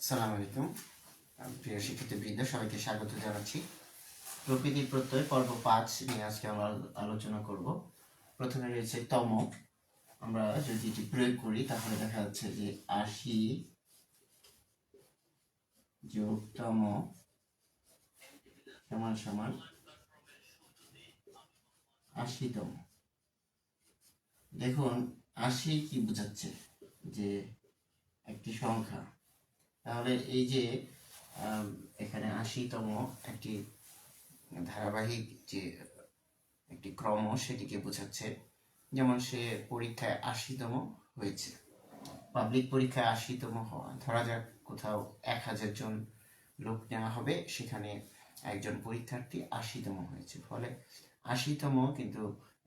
আসসালামু আলাইকুম। প্রিয় শিক্ষার্থীবৃন্দ, সবাইকে স্বাগত জানাচ্ছি। প্রকৃতি প্রত্যয় পর্ব 5 নিয়ে আজকে আমরা আলোচনা করব। প্রথমে রয়েছে তম। আমরা যদি এটি প্রয়োগ করি তাহলে দেখা যাচ্ছে যে 80 যোগ তম সমান সমান 80তম। দেখুন 80 কি বোঝাচ্ছে? যে একটি সংখ্যা। তাহলে এই যে এখানে 80তম একটি ধারাবাহিক যে একটি ক্রম সেটিকে বোঝাচ্ছে। যেমন সে পরীক্ষায় 80তম হয়েছে, পাবলিক পরীক্ষায় 80তম হওয়া। ধরা যাক কোথাও 1000 জন লোক নেওয়া হবে, সেখানে একজন পরীক্ষার্থী 80তম হয়েছে, ফলে 80তম কিন্তু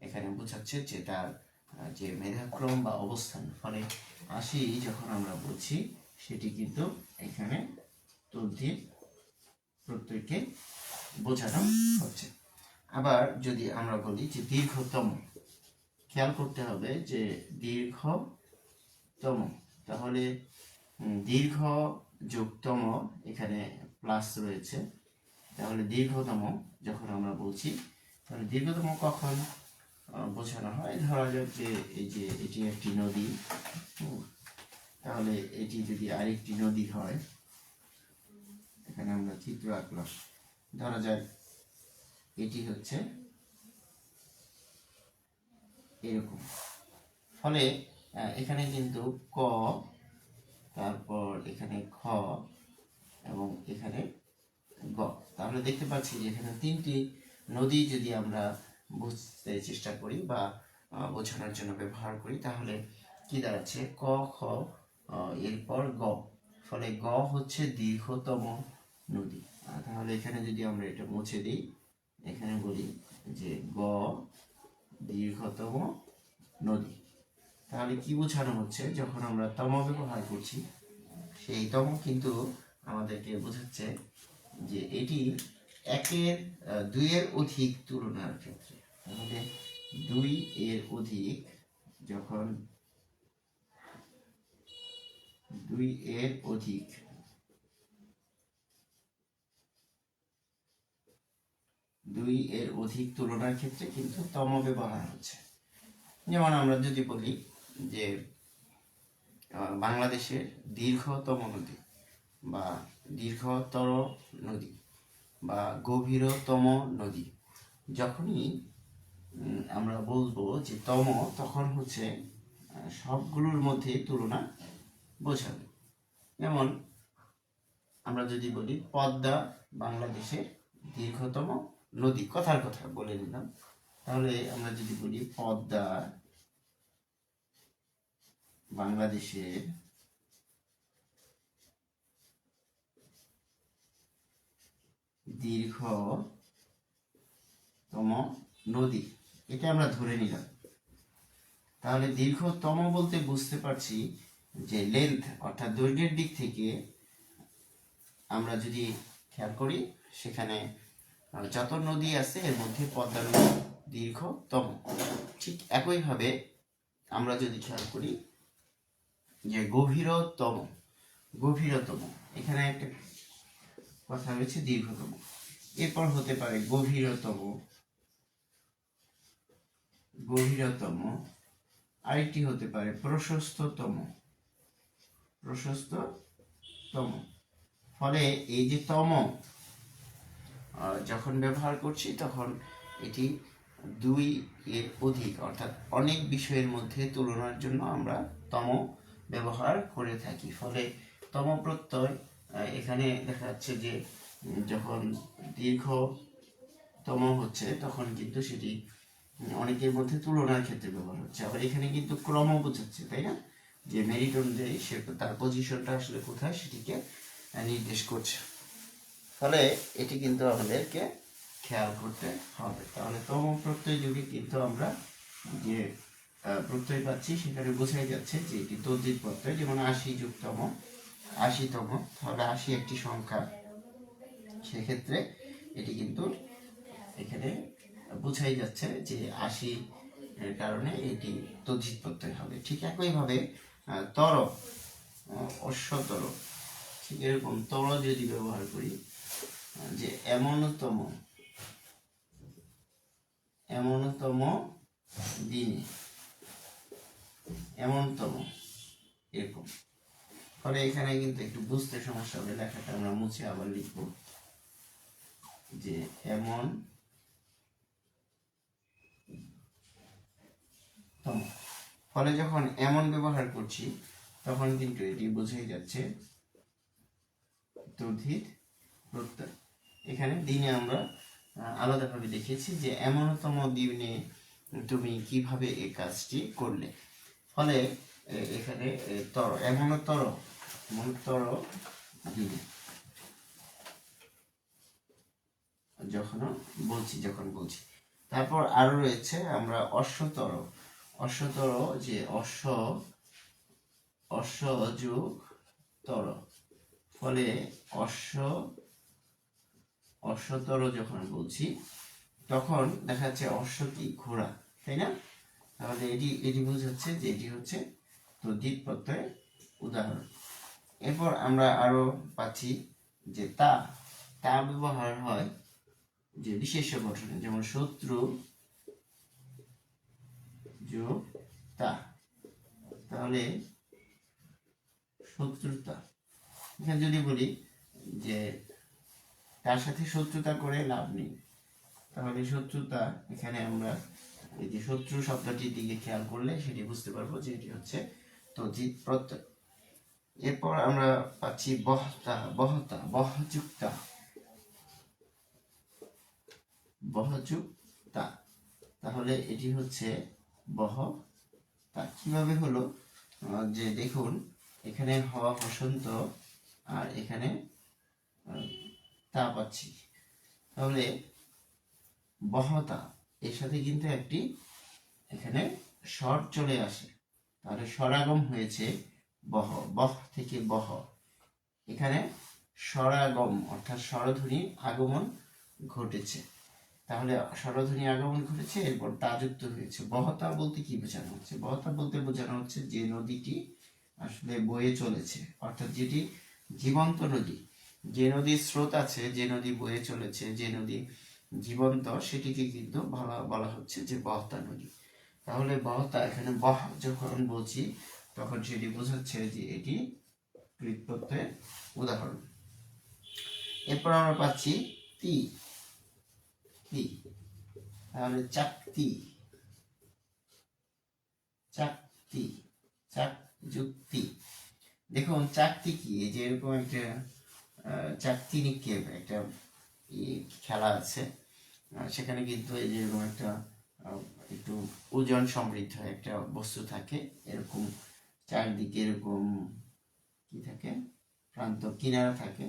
এখানে বোঝাচ্ছে যে তার যে মেধাক্রম বা অবস্থান। ফলে 80 যখন আমরা বলছি সেটি কিন্তু এখানে তদ্ধির প্রত্যয়কে বোঝানো হচ্ছে। আবার যদি আমরা বলি যে দীর্ঘতম, খেয়াল করতে হবে যে দীর্ঘতম, তাহলে দীর্ঘ যোগতম এখানে প্লাস রয়েছে। তাহলে দীর্ঘতম যখন আমরা বলছি, তাহলে দীর্ঘতম কখন বোঝানো হয়? ধরা যাক যে এই যে এটি একটি নদী, তাহলে এটি যদি আরেকটি নদী হয়, এখানে আমরা চিত্র আঁকলাম। ধরা যাক এটি হচ্ছে এরকম। ফলে এখানে কিন্তু ক, তারপর এখানে খ এবং এখানে গ। তাহলে দেখতে পাচ্ছি যে এখানে তিনটি নদী যদি আমরা বুঝতে চেষ্টা করি বা বোঝানোর জন্য ব্যবহার করি, তাহলে কি দাঁড়াচ্ছে? ক, খ, এরপর গ। ফলে গ হচ্ছে দীর্ঘতম নদী। তাহলে এখানে যদি আমরা এটা মুছে দিই, এখানে বলি যে গ দীর্ঘতম নদী। তাহলে কি বোঝানো হচ্ছে? যখন আমরা তম ব্যবহার করছি, সেই তম কিন্তু আমাদেরকে বোঝাচ্ছে যে এটি দুইয়ের অধিক তুলনার ক্ষেত্রে। তাহলে 2 এর অধিক, যখন 2 এর অধিক, তুলনার ক্ষেত্রে কিন্তু তম ব্যবহার হচ্ছে। যেমন আমরা যদি বলি যে বাংলাদেশের দীর্ঘতম নদী বা দীর্ঘতর নদী বা গভীরতম নদী, যখনই আমরা বলবো যে তম, তখন হচ্ছে সবগুলোর মধ্যে তুলনা বোঝাবে। যেমন আমরা যদি বলি পদ্মা বাংলাদেশের দীর্ঘতম নদী, কথার কথা বলে নিলাম, তাহলে আমরা যদি বলি পদ্মা বাংলাদেশের দীর্ঘতম নদী, এটা আমরা ধরে নিলাম। তাহলে দীর্ঘতম বলতে বুঝতে পারছি যে লেন্থ অর্থাৎ দৈর্ঘ্যের দিক থেকে আমরা যদি খেয়াল করি, সেখানে যত নদী আছে এর মধ্যে পদ্মা নদী দীর্ঘতম। ঠিক একইভাবে আমরা যদি খেয়াল করি যে গভীরতম, এখানে একটা কথা রয়েছে দীর্ঘতম, এরপর হতে পারে গভীরতম, আরেকটি হতে পারে প্রশস্ততম। ফলে এই যে তম যখন ব্যবহার করছি, তখন এটি 2 এর অধিক অর্থাৎ অনেক বিষয়ের মধ্যে তুলনার জন্য আমরা তম ব্যবহার করে থাকি। ফলে তম প্রত্যয় এখানে দেখা যাচ্ছে যে যখন দীর্ঘতম হচ্ছে, তখন কিন্তু সেটি অনেকের মধ্যে তুলনার ক্ষেত্রে ব্যবহার হচ্ছে। আবার এখানে কিন্তু ক্রম বোঝাচ্ছে, তাই না? যে মেরিট অনুযায়ী সে তার পজিশনটা আসলে কোথায় সেটিকে নির্দেশ করছে। ফলে এটি কিন্তু আমাদেরকে খেয়াল করতে হবে। তাহলে তম প্রত্যয় যুগে কিন্তু আমরা যে প্রত্যয় পাচ্ছি, সেখানে বোঝাই যাচ্ছে যে এটি তদ্ধিত প্রত্যয়। যেমন 80 যোগ তম, 80তম, তাহলে 80 একটি সংখ্যা, সেক্ষেত্রে এটি কিন্তু এখানে বোঝাই যাচ্ছে যে 80 এর কারণে এটি তদ্ধিত প্রত্যয় হবে। ঠিক একইভাবে তর, অশ্বতর, ঠিক এরকম তর যদি ব্যবহার করি, যে এমনতম দিনে, এমনতম, এরকম। ফলে এখানে কিন্তু একটু বুঝতে সমস্যা হবে, লেখাটা আমরা মুছে আবার লিখব যে এমন তম। ফলে যখন এমন ব্যবহার করছি তখন কিন্তু এটি বোঝাই যাচ্ছে তদ্ধিত প্রত্যয়। এখানে দিনে আমরা আলাদাভাবে দেখিয়েছি যে এমনতম দিনে তুমি কিভাবে এই কাজটি করলে। ফলে এখানে তর, এমনতর দিনে যখন বলছি। তারপর আরো রয়েছে আমরা অশ্বতর, যে অশ্ব যোগ তর। ফলে অশ্বতর যখন বলছি তখন দেখা যাচ্ছে অশ্ব কি ঘোড়া, তাই না? তাহলে এটি বোঝাচ্ছে যে এটি হচ্ছে তদ্ধিত প্রত্যয়ের উদাহরণ। এরপর আমরা আরো পাচ্ছি যে তা ব্যবহার হয় যে বিশেষ্য গঠনে, যেমন শত্রু যোগ তা, তাহলে শত্রুতা। এখানে যদি বলি যে তার সাথে শত্রুতা করে লাভ নেই, তাহলে শত্রুতা, এখানে আমরা এই যে শত্রু শব্দটির দিকে খেয়াল করলে সেটি বুঝতে পারবো যে এটি হচ্ছে তদ্ধিত প্রত্যয়। এরপর আমরা পাচ্ছি বহতা, বহযুক্তা, তাহলে এটি হচ্ছে বহতা। কিভাবে হলো, যে দেখুন এখানে হসন্ত আর এখানে তা পাচ্ছি, তাহলে বহতা এর সাথে কিন্তু একটি এখানে স্বর চলে আসে, তাহলে স্বরাগম হয়েছে বহ থেকে বহ। এখানে স্বরাগম অর্থাৎ স্বরধ্বনি আগমন ঘটেছে, তাহলে স্বরধ্বনি আগমন ঘটেছে, এরপর তা যুক্ত হয়েছে। বহতা বলতে কি বোঝানো হচ্ছে? বহতা বলতে বোঝানো হচ্ছে যে নদীটি আসলে বয়ে চলেছে, অর্থাৎ যেটি জীবন্ত নদী, যে নদীর স্রোত আছে, যে নদী বয়ে চলেছে, যে নদী জীবন্ত, সেটিকে কিন্তু বলা হচ্ছে যে বহতা নদী। তাহলে বহতা, এখানে বহ যখন বলছি তখন সেটি বোঝাচ্ছে যে এটি কৃত প্রত্যয়ের উদাহরণ। এরপর আমরা পাচ্ছি তি, তাহলে চাকতি, চাক যুক্তি। দেখুন চাকতি কি, এই যে এরকম একটা চাকতি নিক্ষেপ একটা খেলা আছে, সেখানে কিন্তু এই যে এরকম একটা একটু ওজন সমৃদ্ধ একটা বস্তু থাকে, এরকম চারদিকে এরকম কি থাকে, প্রান্ত কিনারা থাকে,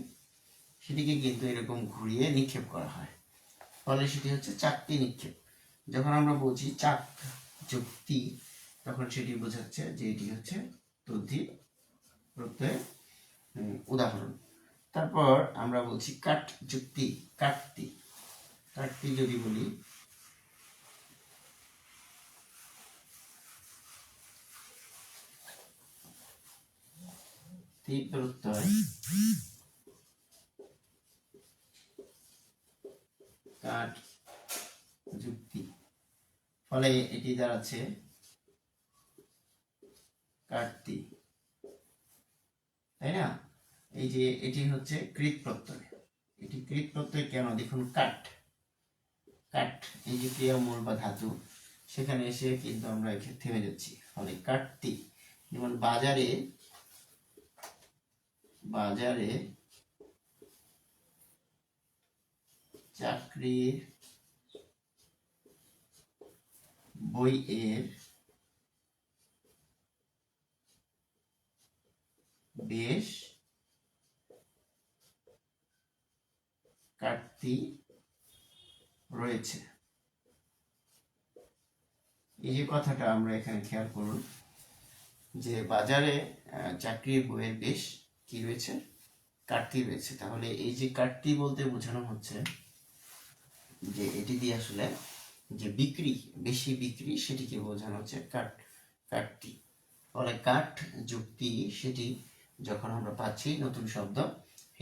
সেটিকে কিন্তু এরকম ঘুরিয়ে নিক্ষেপ করা হয়, ফলে সেটি হচ্ছে চাকতি নিক্ষেপ। যখন আমরা বলছি চাক যুক্তি তখন সেটি বোঝাচ্ছে যে এটি হচ্ছে তদ্ধিত প্রত্যয়ের উদাহরণ। তারপর আমরা বলছি কাট যুক্তি, কাটতি যদি বলি, প্রত্যয় কাট যুক্তি, ফলে এটি দাঁড়াচ্ছে কাটতি, তাই না? এই যে এটি হচ্ছে কৃত প্রত্যয়, এটি কৃত প্রত্যয় কেন? দেখুন কাট, এই যে ক্রিয়ামূল বা ধাতু, সেখানে এসে কিন্তু আমরা এখানে থেমে যাচ্ছি, ফলে কাটতি। যেমন বাজারে চাকরির বইয়ের বেশ কাটতি রয়েছে। এই যে কথাটা আমরা এখানে খেয়াল করুন যে বাজারে চাকরির বইয়ের বেশ কি রয়েছে, কাটতি রয়েছে। তাহলে এই যে কাটতি বলতে বোঝানো হচ্ছে যে এটি দিয়ে আসলে যে বিক্রি, বেশি বিক্রি, সেটিকে বোঝানো হচ্ছে কাটতি। ফলে কাট যুক্তি সেটি যখন আমরা পাচ্ছি নতুন শব্দ,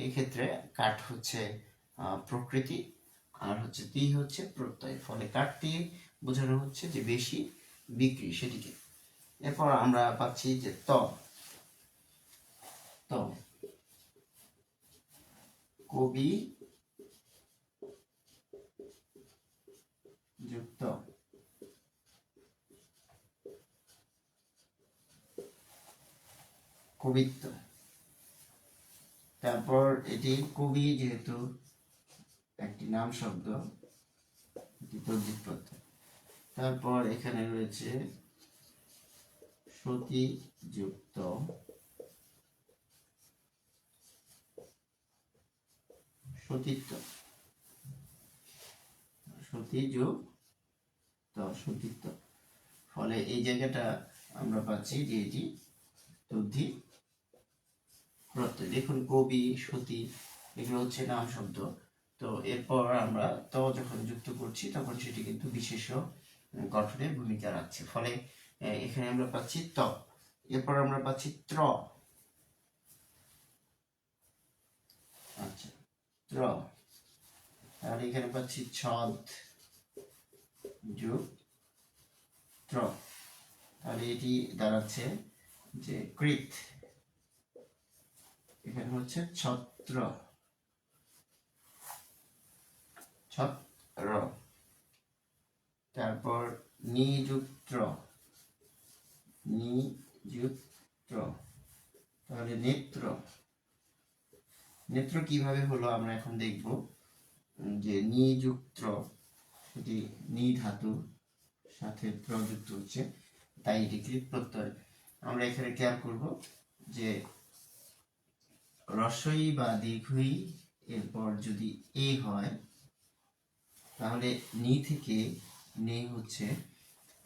এই ক্ষেত্রে কাঠ হচ্ছে প্রকৃতি, আর হচ্ছে তি হচ্ছে প্রত্যয়, ফলে কাঠটি বোঝানো হচ্ছে যে বেশি বিক্রি সেটিকে। এরপর আমরা পাচ্ছি যে ত, ত কবি যুক্ত কবিত্ব। তারপর এটি কবি যেহেতু একটি নাম শব্দ, এটি তদ্ধিত প্রত্যয়। তারপর এখানে রয়েছে সতী যুক্ত সতীত্ব, সতী যুক্ত সতীত্ব, ফলে এই জায়গাটা আমরা পাচ্ছি যে এটি তদ্ধিত প্রত্যয়। দেখুন কবি, সতী এগুলো হচ্ছে নাম শব্দ। তো এরপর আমরা ত যখন যুক্ত করছি তখন সেটি কিন্তু বিশেষ্য গঠনে ভূমিকা রাখছে, ফলে এখানে আমরা পাচ্ছি ত। এরপর আমরা পাচ্ছি ত্র, আচ্ছা ত্র, তাহলে এখানে পাচ্ছি ছদ যোগ ত্র, তাহলে এটি দাঁড়াচ্ছে যে কৃত, এখানে হচ্ছে ছত্র, ছত্র। তারপর নিযুক্ত, নিযুক্ত, তাহলে নেত্র, নেত্র কিভাবে হলো আমরা এখন দেখব। যে নিযুক্ত, এটি নি ধাতু সাথে প্রযুক্ত হচ্ছে, তাই এটি কৃত প্রত্যয়। আমরা এখানে খেয়াল করব যে রস্বই বা দীর্ঘই এরপর যদি এ হয়, তাহলে নি থেকে নে হচ্ছে,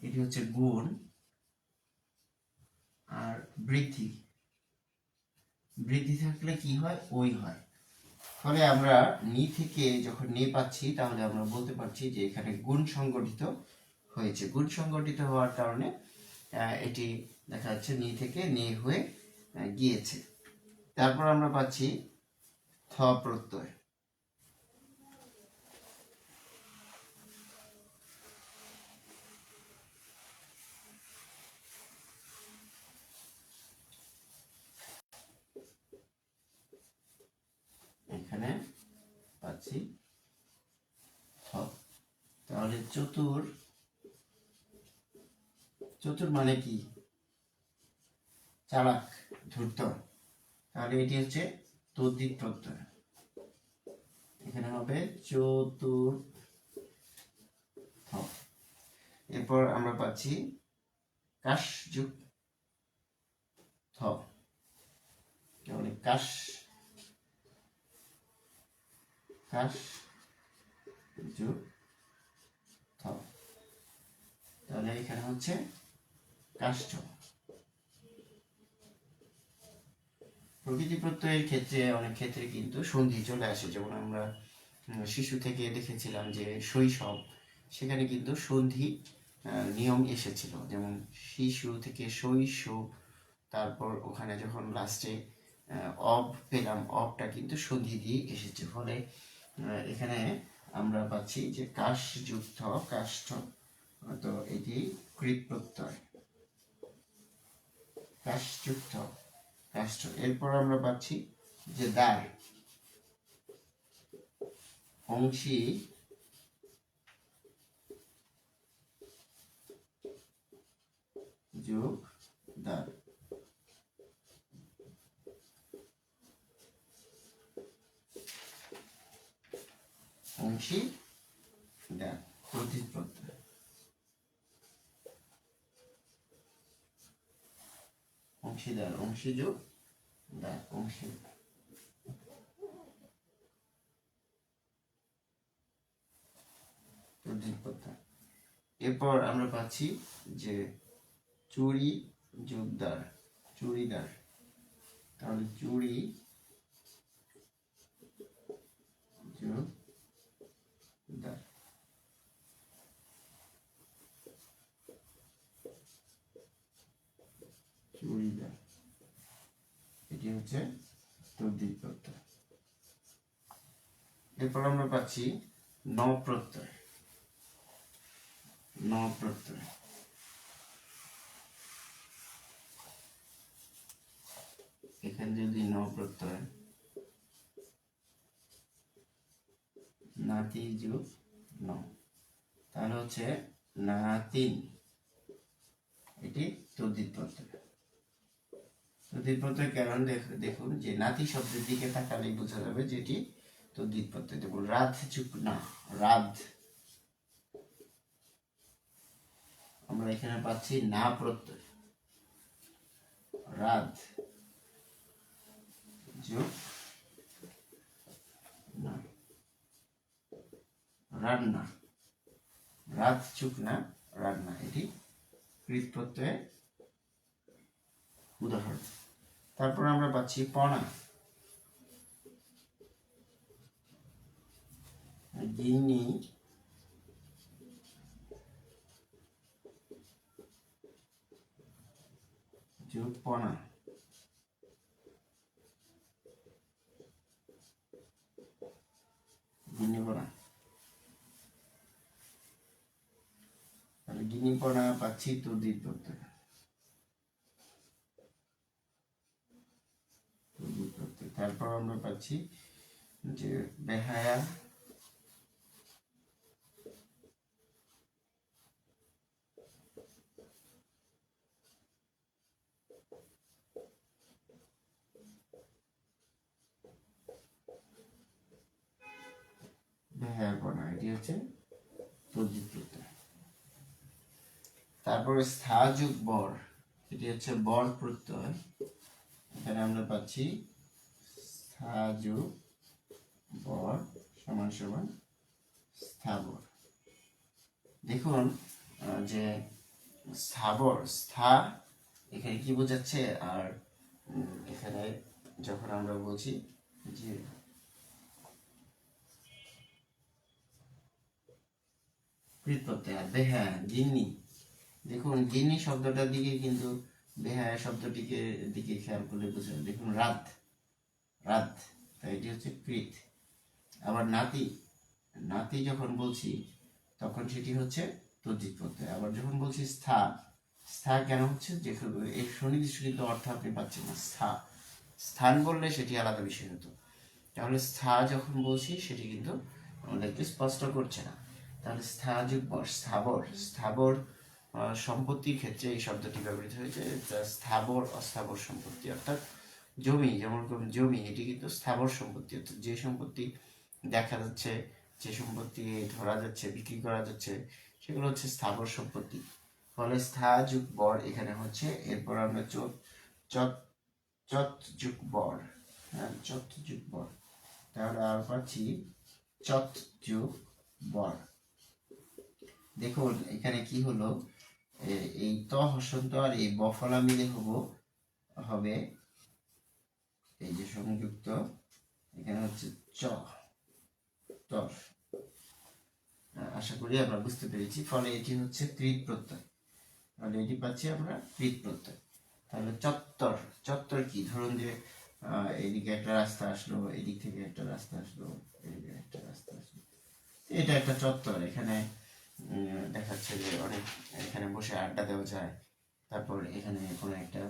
এটি হচ্ছে গুণ আর বৃদ্ধি, বৃদ্ধি থাকলে কি হয়, ওই হয়। ফলে আমরা নি থেকে যখন নে পাচ্ছি, তাহলে আমরা বলতে পারছি যে এখানে গুণ সংগঠিত হয়েছে। গুণ সংগঠিত হওয়ার কারণে এটি দেখা যাচ্ছে নি থেকে নে হয়ে গিয়েছে। তারপর আমরা পাচ্ছি থ প্রত্যয়। এখানে পাচ্ছি থ, তাহলে চতুর, চতুর মানে কি, চালাক, ধূর্ত, তাহলে এটি হচ্ছে তদ্ধিত প্রত্যয়, এখানে হবে চতুর থ। এরপর আমরা পাচ্ছি কাশ যুগ থ, তাহলে কাশ, কাশ যুগ থ, তাহলে এখানে হচ্ছে কাষ্ঠ। প্রকৃতি প্রত্যয়ের ক্ষেত্রে অনেক ক্ষেত্রে কিন্তু সন্ধি চলে আসে, যেমন আমরা শিশু থেকে দেখেছিলাম যে শৈশব, সেখানে কিন্তু সন্ধি নিয়ম এসেছিল, যেমন শিশু থেকে শৈশব, তারপর ওখানে যখন লাস্টে অব পেলাম, অবটা কিন্তু সন্ধি দিয়ে এসেছে, ফলে এখানে আমরা পাচ্ছি যে কাশ যুক্ত কাষ্ঠ, তো এটি কৃত প্রত্যয়, কাশ যুক্ত কাষ্ঠ। এরপর আমরা পাচ্ছি যে দ্বার, অংশী যোগ দ্বার, অংশী দ্বার তদ্ধিত প্রত্যয়। অংশীদার, অংশী যোগ দ্বার, অংশী। তদ্ধিত প্রত্যয়। এরপর আমরা পাচ্ছি যে চুরি যোগ দ্বার, চুড়িদার, তাহলে চুড়ি যোগ দ্বার, চুড়িদার, এটি হচ্ছে তদ্ধিত প্রত্যয়। এরপর আমরা পাচ্ছি ন প্রত্যয়। ন প্রত্যয় এখানে যদি ন প্রত্যয় নাতি যোগ ন, তাহলে হচ্ছে নাতিন, এটি তদ্ধিত প্রত্যয়। তদ্ধিত প্রত্যয় কারণ দেখুন যে নাতি শব্দের দিকে তাকালেই বোঝা যাবে যে এটি তদ্ধিত প্রত্যয়। দেখুন রাধ যোগ না, রাধ। আমরা এখানে পাচ্ছি না প্রত্যয়, রাধ যোগ না, রান্না, রাত চুক না রান্না, এটি কৃত প্রত্যয়ের উদাহরণ। তারপর আমরা পাচ্ছি পনা, গিন্নি যোগ পনা, গিন্নি পনা। তাহলে গিন্নি পনা পাচ্ছি তদ্ধিত প্রত্যয়। তারপর আমরা পাচ্ছি যে বেহায়া বেহায়াপনা, এটি হচ্ছে তদ্ধিত প্রত্যয়। তারপরে স্থা যোগ বর, এটি হচ্ছে বর প্রত্যয়। এখানে আমরা পাচ্ছি স্থা যোগ বর সমান সমান স্থাবর। দেখুন যে স্থাবর, স্থা এখানে কি বোঝাচ্ছে, আর এখানে যখন আমরা বলছি যে কৃত প্রত্যয় আর বেহায়া গিন্নি, দেখুন গিন্নি শব্দটার দিকে কিন্তু বেহায়া শব্দটিকে দিকে খেয়াল করলে বোঝা যায়। দেখুন রাত, রাত, তাই এটি হচ্ছে কৃত। আবার নাতি, নাতি যখন বলছি তখন সেটি হচ্ছে তদ্ধিত প্রত্যয়। আবার যখন বলছি স্থা, স্থা কেন হচ্ছে, যে এই সুনির্দিষ্ট কিন্তু অর্থ আপনি পাচ্ছেন না। স্থা, স্থান বললে সেটি আলাদা বিষয় হতো, তাহলে স্থা যখন বলছি সেটি কিন্তু আমাদেরকে স্পষ্ট করছে না। তাহলে স্থা যোগ বর স্থাবর, স্থাবর সম্পত্তির ক্ষেত্রে এই শব্দটি ব্যবহৃত হয়েছে। স্থাবর অস্থাবর সম্পত্তি, অর্থাৎ জমি, যেমন জমি এটি কিন্তু স্থাবর সম্পত্তি, অর্থাৎ যে সম্পত্তি দেখা যাচ্ছে, যে সম্পত্তি ধরা যাচ্ছে, বিক্রি করা যাচ্ছে, সেগুলো হচ্ছে স্থাবর সম্পত্তি। ফলে স্থা যোগ বর এখানে হচ্ছে। এরপর আমরা চত যোগ বর, হ্যাঁ চত যোগ বর, তাহলে আর পাচ্ছি চত যোগ বর। দেখুন এখানে কি হলো, এই ত হসন্ত আর এই বফলা মিলে হবে এই যে সংযুক্ত, এখানে হচ্ছে চ, তর। আশা করি আমরা বুঝতে পেরেছি। ফলে এটি হচ্ছে কৃত প্রত্যয়, তাহলে এটি পাচ্ছি আমরা কৃত প্রত্যয়। তাহলে চত্বর, চত্বর কি, ধরুন যে এদিকে একটা রাস্তা আসলো, এদিক থেকে একটা রাস্তা আসলো, এদিকে একটা রাস্তা আসলো, এটা একটা চত্বর। এখানে দেখাচ্ছে যে অনেক, এখানে বসে আড্ডা দেওয়া যায়। তারপর এখানে কোনো একটা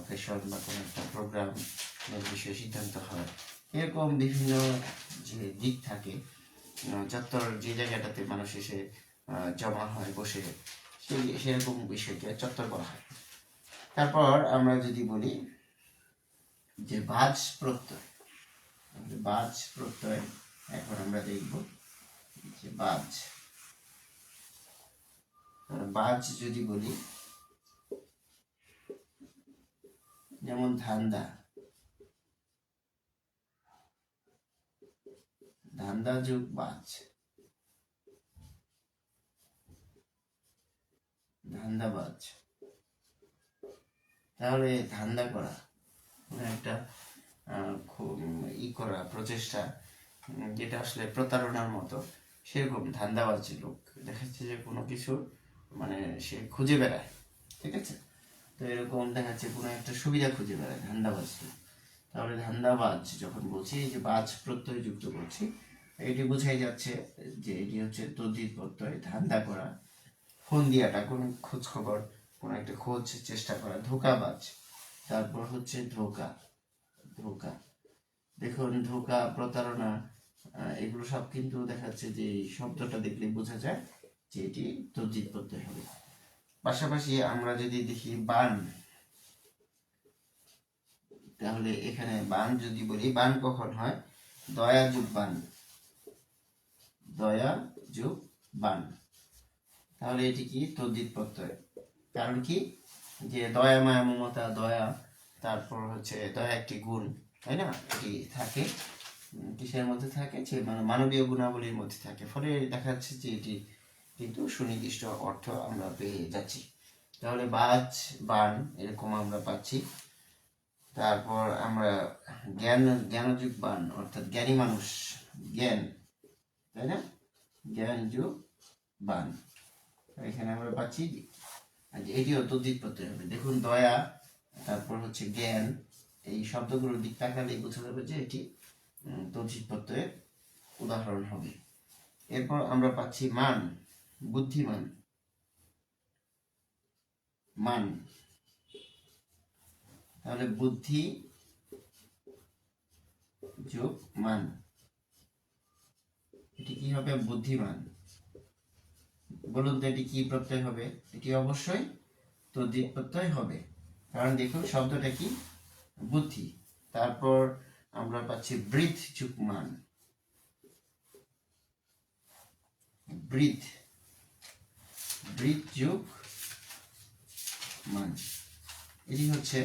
অকেশন বা কোনো একটা প্রোগ্রাম বিষয়ে সিদ্ধান্ত হয়, এরকম বিভিন্ন যে দিক থাকে চত্বর, যে জায়গাটাতে মানুষ এসে জমা হয় বসে, সেরকম বিষয়কে চত্বর বলা হয়। তারপর আমরা যদি বলি যে বাজ প্রত্যয়, বাজ প্রত্যয় এখন আমরা দেখব যে বাজ, বাজ যদি বলি যেমন ধান্দা, ধান্দা যোগ বাজ, ধান্দাবাজ। তাহলে ধান্দা করা, কোনো একটা করা প্রচেষ্টা যেটা আসলে প্রতারণার মতো, সেরকম ধান্দাবাজ লোক দেখাচ্ছে যে কোনো কিছু মানে সে খুঁজে বেড়ায়, ঠিক আছে। তো এরকম দেখাচ্ছে কোনো একটা সুবিধা খুঁজে বেড়ায় ধান্দাবাজ লোক। তাহলে ধান্দাবাজ যখন বলছি, এই যে বাজ প্রত্যয় যুক্ত করছি, এটি বোঝাই যাচ্ছে যে এটি হচ্ছে তদ্ধিত প্রত্যয়। ধান্দা করা, ফোন দিয়াটা, কোনো খোঁজ খবর, কোনো একটা খোঁজ চেষ্টা করা। ধোকাবাজ, তারপর হচ্ছে ধোকা, ধোকা। দেখুন ধোকা, প্রতারণা, এগুলো সব কিন্তু দেখা যাচ্ছে যে এই শব্দটা দেখলে বোঝা যায় যে এটি তদ্ধিত প্রত্যয় হবে। পাশাপাশি আমরা যদি দেখি বান, তাহলে এখানে বান যদি বলি, বান কখন হয়? দয়া যুগ বান, দয়া যুগ বান। তাহলে এটি কি? তদ্ধিত প্রত্যয়। কারণ কি? যে দয়া, মায়া, মমতা, দয়া, তারপর হচ্ছে দয়া একটি গুণ, তাই না? এটি থাকে কিসের মধ্যে থাকে? যে মানবীয় গুণাবলীর মধ্যে থাকে। ফলে দেখা যাচ্ছে যে এটি কিন্তু সুনির্দিষ্ট অর্থ আমরা পেয়ে যাচ্ছি। তাহলে বাজ, বান এরকম আমরা পাচ্ছি। তারপর আমরা জ্ঞানযুগ বান, অর্থাৎ জ্ঞানী মানুষ, জ্ঞান, তাই না? জ্ঞান যুগ বান, এখানে আমরা পাচ্ছি। এটিও তদ্ধিত প্রত্যয় হবে। দেখুন দয়া, তারপর হচ্ছে জ্ঞান, এই শব্দগুলোর দিক তাকালেই বোঝা যাবে যে এটি তদ্ধিত প্রত্যয়ের উদাহরণ হবে। এরপর আমরা পাচ্ছি মান, বুদ্ধিমান, মান। তাহলে বুদ্ধি যোগ মান, এটি কি হবে? বুদ্ধিমান। বলুন তো এটি কি প্রত্যয় হবে? এটি অবশ্যই তদ্ধিত প্রত্যয় হবে। কারণ দেখুন শব্দটা কি? বুদ্ধি। তারপর আমরা পাচ্ছি বৃথ যুগ মান, বৃথ, বৃথ যুগ মান, এটি হচ্ছে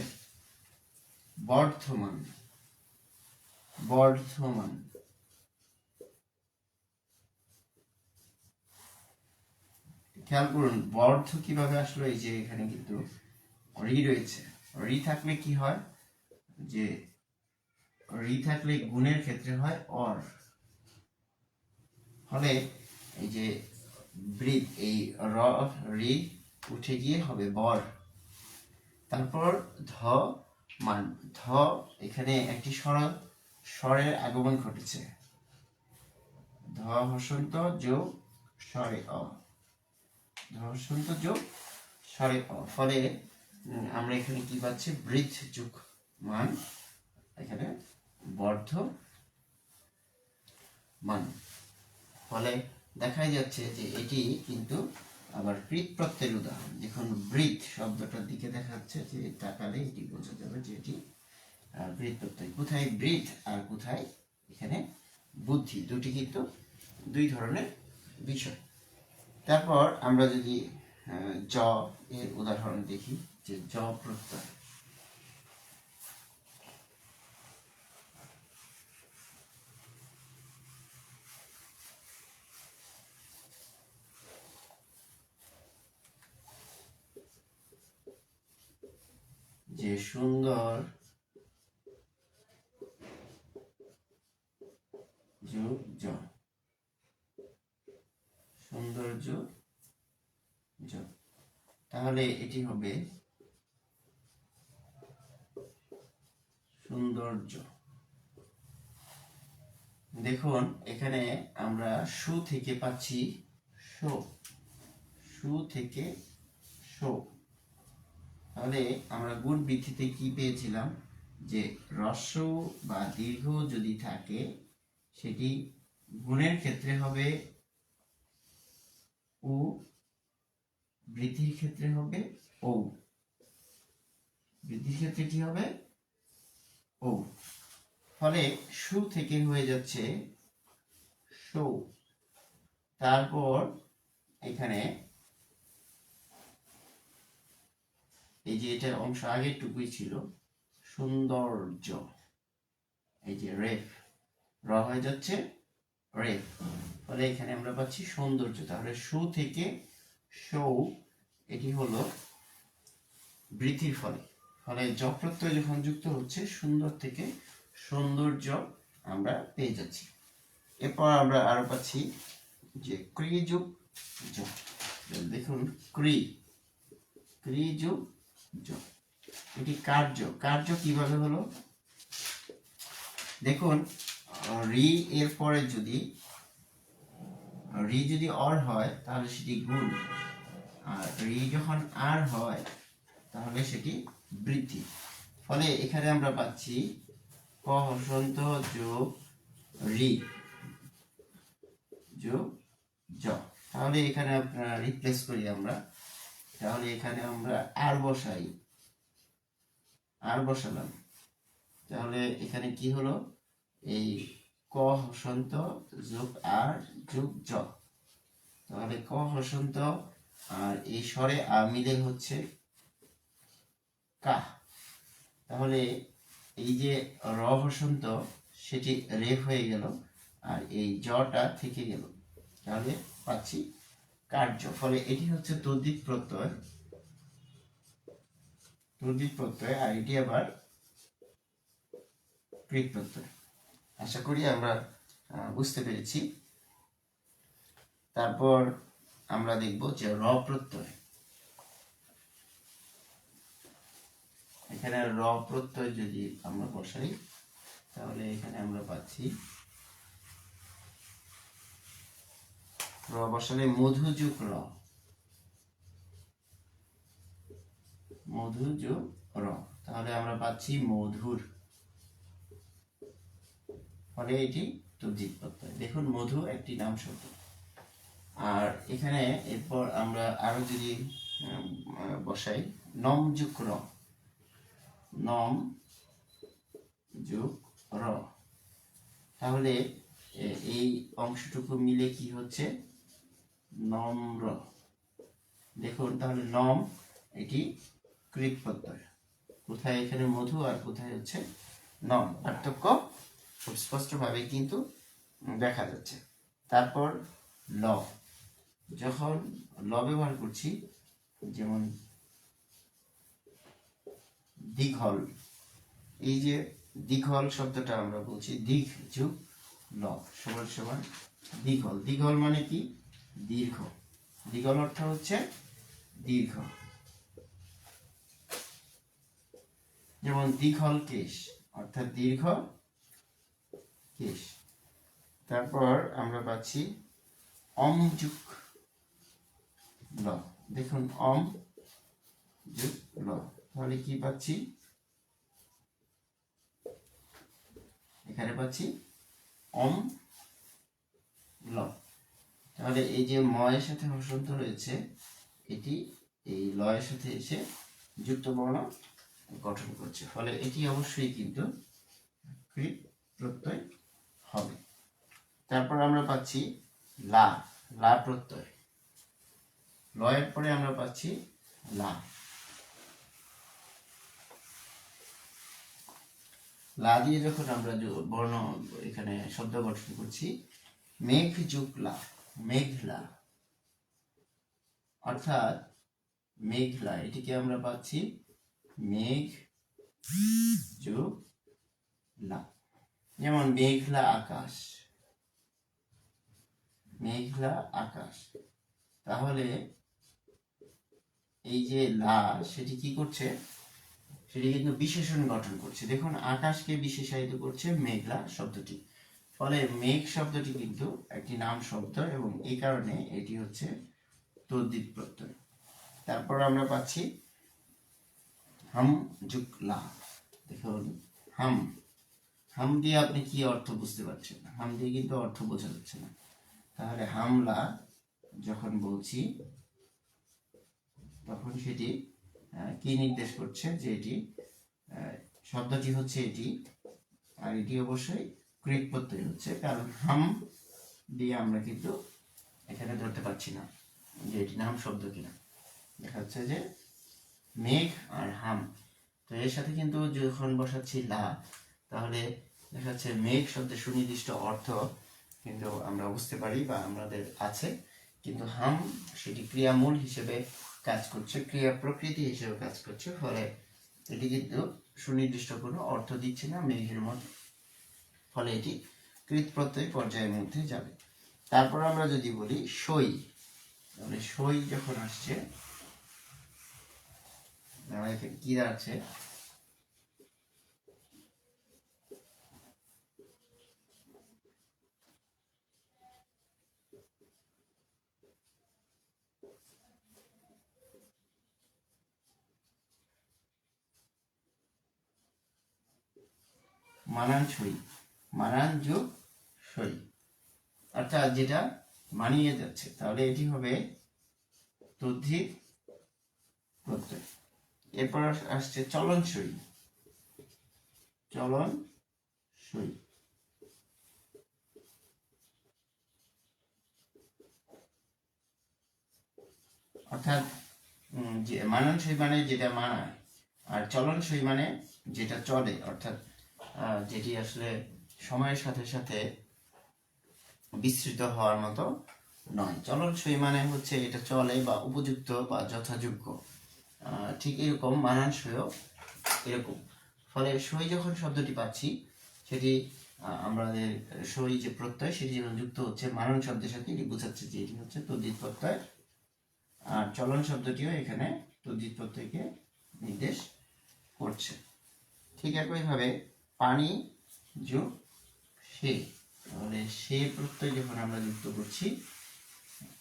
বর্ধমান, বর্ধমান। খেয়াল করুন বর্ধ কিভাবে আসলো। এই যে এখানে কিন্তু রি রয়েছে, রি থাকলে কি হয়? যে রি থাকলে গুণের ক্ষেত্রে হয় অর। ফলে এই যে বৃথ, এই র রি উঠে গিয়ে হবে বর। তারপর ধ মান, ধ, এখানে একটি স্বরের আগমন ঘটেছে। ধ হসন্ত যোগ স্বরে অ, ধ হসন্ত যোগ স্বরে অ। ফলে আমরা এখানে কি পাচ্ছি? বৃথ যুগ মান, এখানে বর্ধ মান। ফলে দেখাই যাচ্ছে যে এটি কিন্তু আবার কৃত প্রত্যয়ের উদাহরণ। দেখুন বৃথ শব্দটার দিকে দেখা যাচ্ছে যে তাকালে এটি বোঝা যাবে যে এটি কৃত প্রত্যয়। কোথায় বৃথ আর কোথায় এখানে বুদ্ধি, দুটি কিন্তু দুই ধরনের বিষয়। তারপর আমরা যদি জ এর উদাহরণ দেখি, যে জ প্রত্যয়, যে সুন্দর যোগ জ, সৌন্দর্য জ, তাহলে এটি হবে সৌন্দর্য। দেখুন এখানে আমরা সু থেকে পাচ্ছি শো, সু থেকে শো। তাহলে আমরা গুণ বৃদ্ধিতে কি পেয়েছিলাম? যে হ্রস্ব বা দীর্ঘ যদি থাকে সেটি গুণের ক্ষেত্রে হবে উ, বৃদ্ধির ক্ষেত্রে হবে ও। বৃদ্ধির ক্ষেত্রে কি হবে? ও। ফলে সু থেকে হয়ে যাচ্ছে শো। তারপর এখানে এই যে এটার অংশ আগের টুকুই ছিল সৌন্দর্য, এই যে রেফ, র হয়ে যাচ্ছে রেফ। ফলে এখানে আমরা পাচ্ছি সৌন্দর্য। তাহলে সু থেকে সৌ, এটি হলো বৃদ্ধির ফলে। ফলে জ প্রত্যয় যখন যুক্ত হচ্ছে, সুন্দর থেকে সৌন্দর্য আমরা পেয়ে যাচ্ছি। এরপর আমরা আরো পাচ্ছি যে ক্রি যুগ জ। দেখুন ক্রি, ক্রি যুগ জ, এটি কার্য। কার্য কিভাবে হলো? দেখুন রি এর পরে যদি রি যদি অর হয় তাহলে সেটি গুণ, আর রি যখন আর হয় তাহলে সেটি বৃদ্ধি। ফলে এখানে আমরা পাচ্ছি ক হসন্ত যোগ রি যোগ জ। তাহলে এখানে আপনারা রিপ্লেস করি আমরা, তাহলে এখানে আমরা আর বসাই, আর বসালাম, তাহলে এখানে কি হলো, এই ক হসন্ত যোগ আর যোগ জ, তাহলে ক হসন্ত আর এই স্বরে আ মিলে হচ্ছে কা। তাহলে এই যে র হসন্ত সেটি রেফ হয়ে গেল, আর এই জটা থেকে গেল, তাহলে পাচ্ছি কার্য। ফলে এটি হচ্ছে তদ্ধিত প্রত্যয়, তদ্ধিত প্রত্যয়, আর এটি আবার কৃত প্রত্যয়। আশা করি আমরা বুঝতে পেরেছি। তারপর আমরা দেখব যে র প্রত্যয়। এখানে র প্রত্যয় যদি আমরা বসাই তাহলে এখানে আমরা পাচ্ছি র বসালে মধু যোগ র, মধু যোগ র, তাহলে আমরা পাচ্ছি মধুর। ফলে এটি তদ্ধিত প্রত্যয়। দেখুন মধু একটি নাম শব্দ। আর এখানে এরপর আমরা আরো যদি বসাই নম যোগ র, নম যোগ র, তাহলে এই অংশটুকু মিলে কি হচ্ছে, নম্র। দেখুন তাহলে নম এটি কৃত প্রত্যয়, কোথায় এখানে মধু আর কোথায় হচ্ছে নম, পার্থক্য খুব স্পষ্টভাবে কিন্তু দেখা যাচ্ছে। তারপর ল, যখন ল ব্যবহার করছি, যেমন দীঘল, এই যে দীঘল শব্দটা আমরা বলছি দীঘ যোগ ল সমান সমান দীঘল। দীঘল মানে কি, দীর্ঘ। দীঘল অর্থ হচ্ছে দীর্ঘ, যেমন দীঘল কেশ অর্থাৎ দীর্ঘ কেশ। তারপর আমরা পাচ্ছি অম যোগ ল, দেখুন অম যোগ ল, তাহলে কি পাচ্ছি, এখানে পাচ্ছি অম ল। তাহলে এই যে ময়ের সাথে হসন্ত রয়েছে, এটি এই লয়ের সাথে এসে যুক্ত বর্ণ গঠন করছে, ফলে এটি অবশ্যই কিন্তু কৃত প্রত্যয় হবে। তারপর আমরা পাচ্ছি লা, লা প্রত্যয়, লয়ের পরে আমরা পাচ্ছি লা। লা দিয়ে যখন আমরা বর্ণ এখানে শব্দ গঠন করছি, মেঘ যোগ লা, মেঘলা, অর্থাৎ মেঘলা, এটিকে আমরা পাচ্ছি মেঘ যোগ লা। যেমন মেঘলা আকাশ, মেঘলা আকাশ, তাহলে এই যে লা সেটি কি করছে, সেটি কিন্তু বিশেষণ গঠন করছে। দেখুন আকাশকে বিশেষায়িত করছে মেঘলা শব্দটি, ফলে মেঘ শব্দটি কিন্তু একটি নাম শব্দ এবং এই কারণে এটি হচ্ছে তদ্ধিত প্রত্যয়। তারপর আমরা পাচ্ছি হাম যোগ লা। দেখুন হাম, হাম দিয়ে আপনি কি অর্থ বুঝতে পারছেন, হাম দিয়ে কিন্তু অর্থ বোঝা যাচ্ছে না। তাহলে হামলা যখন বলছি তখন সেটি কি নির্দেশ করছে, যে এটি শব্দটি হচ্ছে এটি, আর এটি অবশ্যই কৃত প্রত্যয় হচ্ছে, কারণ হাম দিয়ে আমরা কিন্তু এখানে ধরতে পারছি না যে এটি নাম শব্দ কিনা। দেখা যাচ্ছে যে মেঘ আর হাম, তো এর সাথে কিন্তু যখন বসাচ্ছি লা, তাহলে দেখা যাচ্ছে মেঘ শব্দের সুনির্দিষ্ট অর্থ কিন্তু আমরা বুঝতে পারি বা আমাদের আছে, কিন্তু হাম সেটি ক্রিয়ামূল হিসেবে কাজ করছে, ক্রিয়া প্রকৃতি হিসেবে কাজ করছে, ফলে এটি কিন্তু সুনির্দিষ্ট কোনো অর্থ দিচ্ছে না মেঘের মতো, ফলে এটি কৃত প্রত্যয় পর্যায়ের মধ্যে যাবে। তারপর আমরা যদি বলি সই, তাহলে সই যখন আসছে, কি দাঁড়াচ্ছে, মানানসই, মানান যোগ সই, অর্থাৎ যেটা মানিয়ে যাচ্ছে, তাহলে এটি হবে তদ্ধিত প্রত্যয়। এরপর আসছে চলনসই, চলনসই, অর্থাৎ যে মানানসই মানে যেটা মানায়, আর চলনসই মানে যেটা চলে, অর্থাৎ যেটি আসলে সময়ের সাথে সাথে বিস্তৃত হওয়ার মতো নয়। চলনসই মানে হচ্ছে এটা চলে বা উপযুক্ত বা যথাযোগ্য, ঠিক এরকম মানানসইও এরকম। ফলে সই যখন শব্দটি পাচ্ছি সেটি আমাদের সই যে প্রত্যয় সেটি যখন যুক্ত হচ্ছে মানান শব্দের সাথে, এটি বোঝাচ্ছে যে এটি হচ্ছে তদ্ধিত প্রত্যয়। আর চলন শব্দটিও এখানে তদ্ধিত প্রত্যয়কে নির্দেশ করছে। ঠিক একইভাবে পানি যোগ সে, তাহলে সে প্রত্যয় যখন আমরা যুক্ত করছি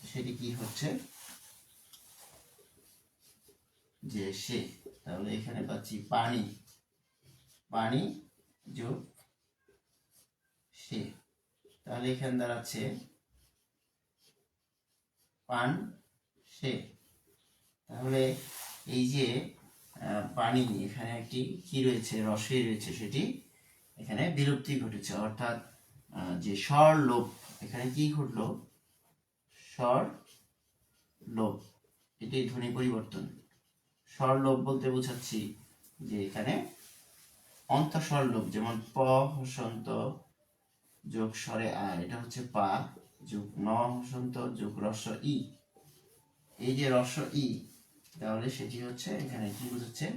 সেটি কি হচ্ছে যে সে, তাহলে এখানে পাচ্ছি পানি, পানি যোগ সে, তাহলে এখানে দাঁড়াচ্ছে পান সে। তাহলে এই যে পানি, এখানে একটি কি রয়েছে, রসই রয়েছে, সেটি এখানে বিলুপ্তি ঘটেছে, অর্থাৎ যে স্বর লোপ, এখানে কি ঘটলো, স্বর লোপ, এটি ধ্বনি পরিবর্তন। স্বর লোপ বলতে বোঝাচ্ছি যে এখানে অন্তঃস্বর লোপ, যেমন প হসন্ত যোগ স্বরে আ, এটা হচ্ছে পা, যোগ ন হসন্ত যোগ রস্ব ই, এই যে রস্ব ই, তাহলে সেটি হচ্ছে এখানে কি বোঝাচ্ছে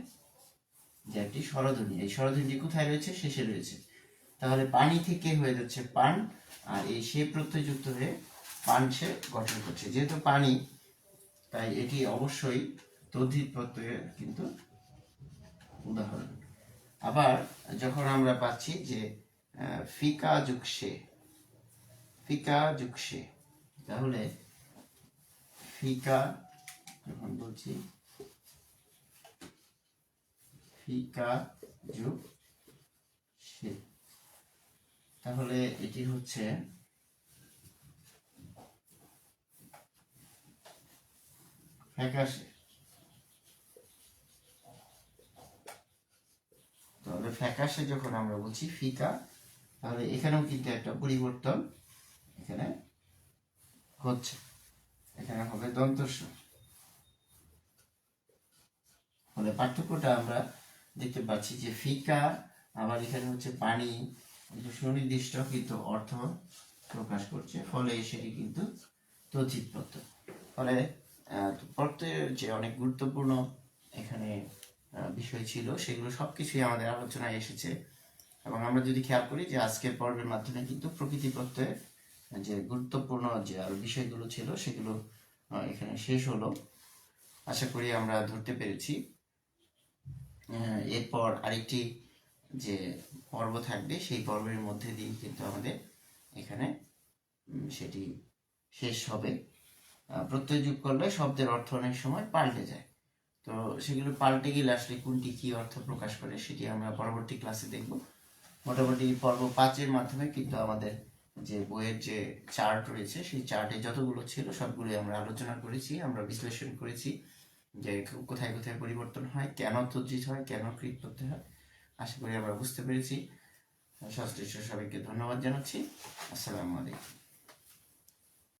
যে একটি স্বরধ্বনি, এই স্বরধ্বনিটি কোথায় রয়েছে, শেষে রয়েছে। তাহলে পানি থেকে হয়ে যাচ্ছে পান, আর এই সে প্রত্যয় যুক্ত হয়ে পান সে গঠন করছে, যেহেতু পানি তাই এটি অবশ্যই তদ্ধিত প্রত্যয়ের কিন্তু উদাহরণ। আবার যখন আমরা পাচ্ছি যে ফিকা যোগ সে, ফিকা যোগ সে, তাহলে ফিকা যখন বলছি ফিকা যোগ সে, তাহলে এটি হচ্ছে ফ্যাকাশে। তাহলে ফ্যাকাশে যখন আমরা বলছি ফিকা, তাহলে এখানেও কিন্তু একটা পরিবর্তন এখানে হচ্ছে, এখানে হবে দন্তস্ব। ফলে পার্থক্যটা আমরা দেখতে পাচ্ছি যে ফিকা, আবার এখানে হচ্ছে পানি, সুনির্দিষ্ট কিন্তু অর্থ প্রকাশ করছে, ফলে সেটি কিন্তু তদ্ধিত প্রত্যয়। ফলে প্রত্যয়ের যে অনেক গুরুত্বপূর্ণ এখানে বিষয় ছিল, সেগুলো সবকিছুই আমাদের আলোচনায় এসেছে। এবং আমরা যদি খেয়াল করি যে আজকের পর্বের মাধ্যমে কিন্তু প্রকৃতি প্রত্যয়ের যে গুরুত্বপূর্ণ যে আরো বিষয়গুলো ছিল সেগুলো এখানে শেষ হলো। আশা করি আমরা ধরতে পেরেছি। এরপর আরেকটি যে পর্ব থাকবে, সেই পর্বের মধ্যে দিয়ে কিন্তু আমাদের এখানে সেটি শেষ হবে। প্রত্যয় যোগ করলে শব্দের অর্থ অনেক সময় পাল্টে যায়, তো সেগুলো পাল্টে গেলে আসলে কোনটি কি অর্থ প্রকাশ করে সেটি আমরা পরবর্তী ক্লাসে দেখব। মোটামুটি পর্ব 5-এর মাধ্যমে কিন্তু আমাদের যে বইয়ের যে চার্ট রয়েছে, সেই চার্টে যতগুলো ছিল সবগুলোই আমরা আলোচনা করেছি, আমরা বিশ্লেষণ করেছি যে কোথায় কোথায় পরিবর্তন হয়, কেন তদ্ধিত হয়, কেন কৃত প্রত্যয় হয়। আশা করি আমরা বুঝতে পেরেছি। সংশ্লিষ্ট সবাইকে ধন্যবাদ জানাচ্ছি। আসসালামু আলাইকুম।